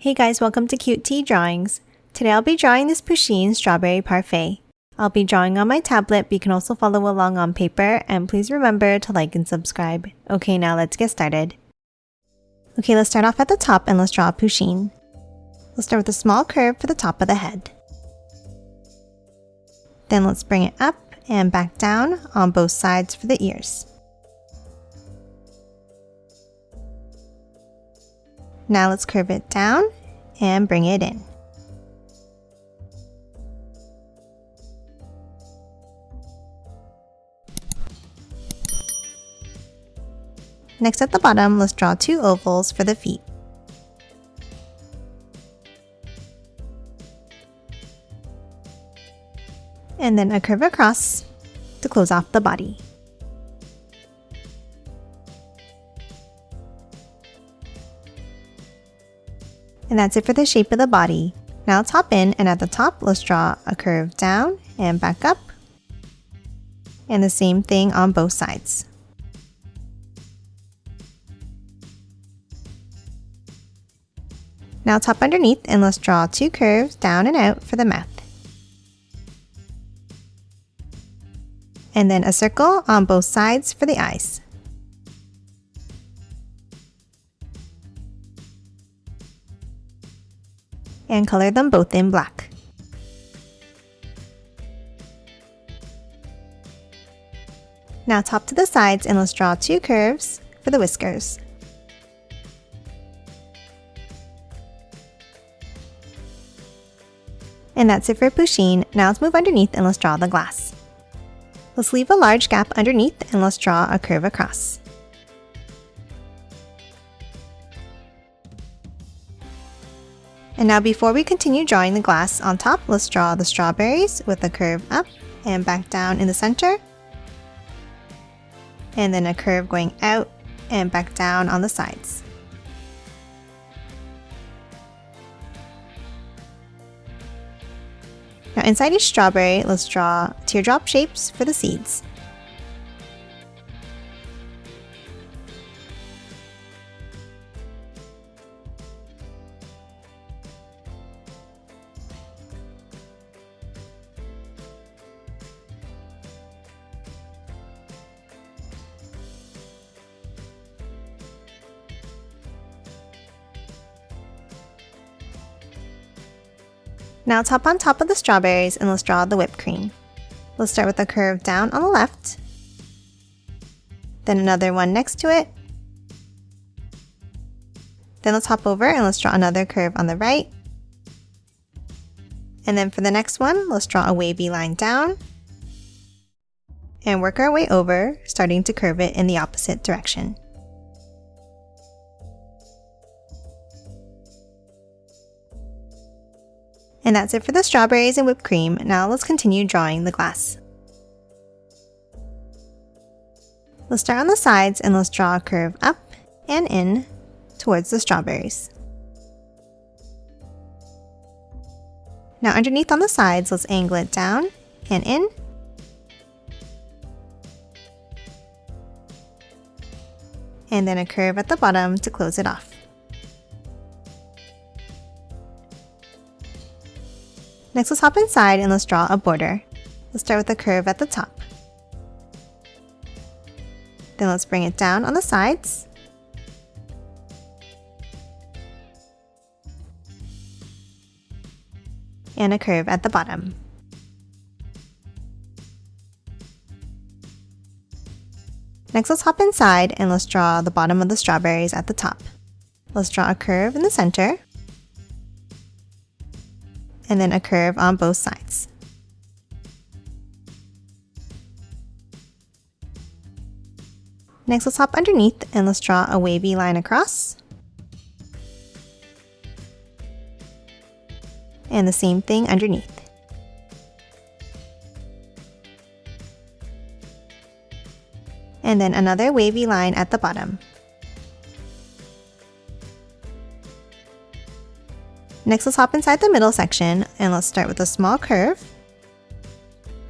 Hey guys, welcome to Cute Tea Drawings. Today I'll be drawing this Pusheen Strawberry Parfait. I'll be drawing on my tablet, but you can also follow along on paper, and please remember to like and subscribe. Okay, now let's get started. Okay, let's start off at the top and let's draw a Pusheen. Let's start with a small curve for the top of the head. Then let's bring it up and back down on both sides for the ears. Now let's curve it down and bring it in. Next at the bottom, let's draw two ovals for the feet. And then a curve across to close off the body. And that's it for the shape of the body. Now let's hop in, and at the top, let's draw a curve down and back up. And the same thing on both sides. Now top underneath, and let's draw two curves down and out for the mouth. And then a circle on both sides for the eyes. And color them both in black. Now top to the sides, and let's draw two curves for the whiskers. And that's it for Pusheen. Now let's move underneath and let's draw the glass. Let's leave a large gap underneath and let's draw a curve across. And now before we continue drawing the glass on top, let's draw the strawberries with a curve up and back down in the center. And then a curve going out and back down on the sides. Now inside each strawberry, let's draw teardrop shapes for the seeds. Now top on top of the strawberries, and let's draw the whipped cream. Let's start with a curve down on the left, then another one next to it. Then let's hop over and let's draw another curve on the right. And then for the next one, let's draw a wavy line down and work our way over, starting to curve it in the opposite direction. And that's it for the strawberries and whipped cream. Now let's continue drawing the glass. Let's start on the sides, and let's draw a curve up and in towards the strawberries. Now underneath on the sides, let's angle it down and in. And then a curve at the bottom to close it off. Next, let's hop inside and let's draw a border. Let's start with a curve at the top. Then let's bring it down on the sides. And a curve at the bottom. Next, let's hop inside and let's draw the bottom of the strawberries at the top. Let's draw a curve in the center. And then a curve on both sides. Next, let's hop underneath and let's draw a wavy line across. And the same thing underneath. And then another wavy line at the bottom. Next, let's hop inside the middle section, and let's start with a small curve.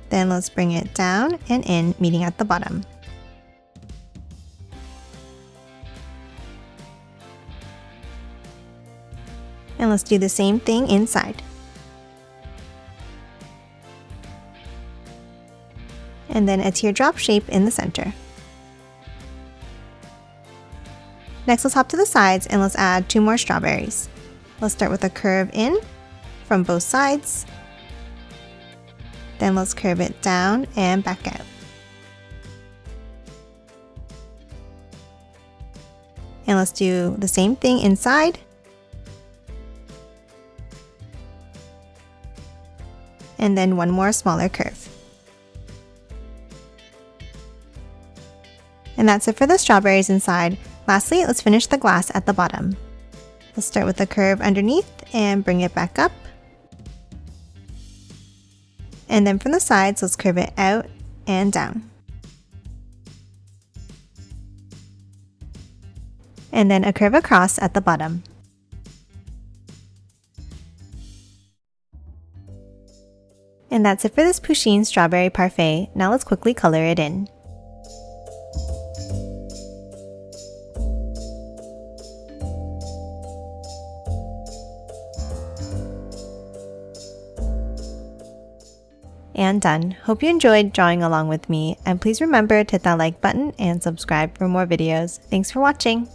Then let's bring it down and in, meeting at the bottom. And let's do the same thing inside. And then a teardrop shape in the center. Next, let's hop to the sides and let's add 2 more strawberries. Let's start with a curve in from both sides. Then let's curve it down and back out. And let's do the same thing inside. And then 1 more smaller curve. And that's it for the strawberries inside. Lastly, let's finish the glass at the bottom. Let's start with the curve underneath and bring it back up. And then from the sides, let's curve it out and down. And then a curve across at the bottom. And that's it for this Pusheen Strawberry Parfait. Now let's quickly color it in. And done. Hope you enjoyed drawing along with me, and please remember to hit that like button and subscribe for more videos. Thanks for watching!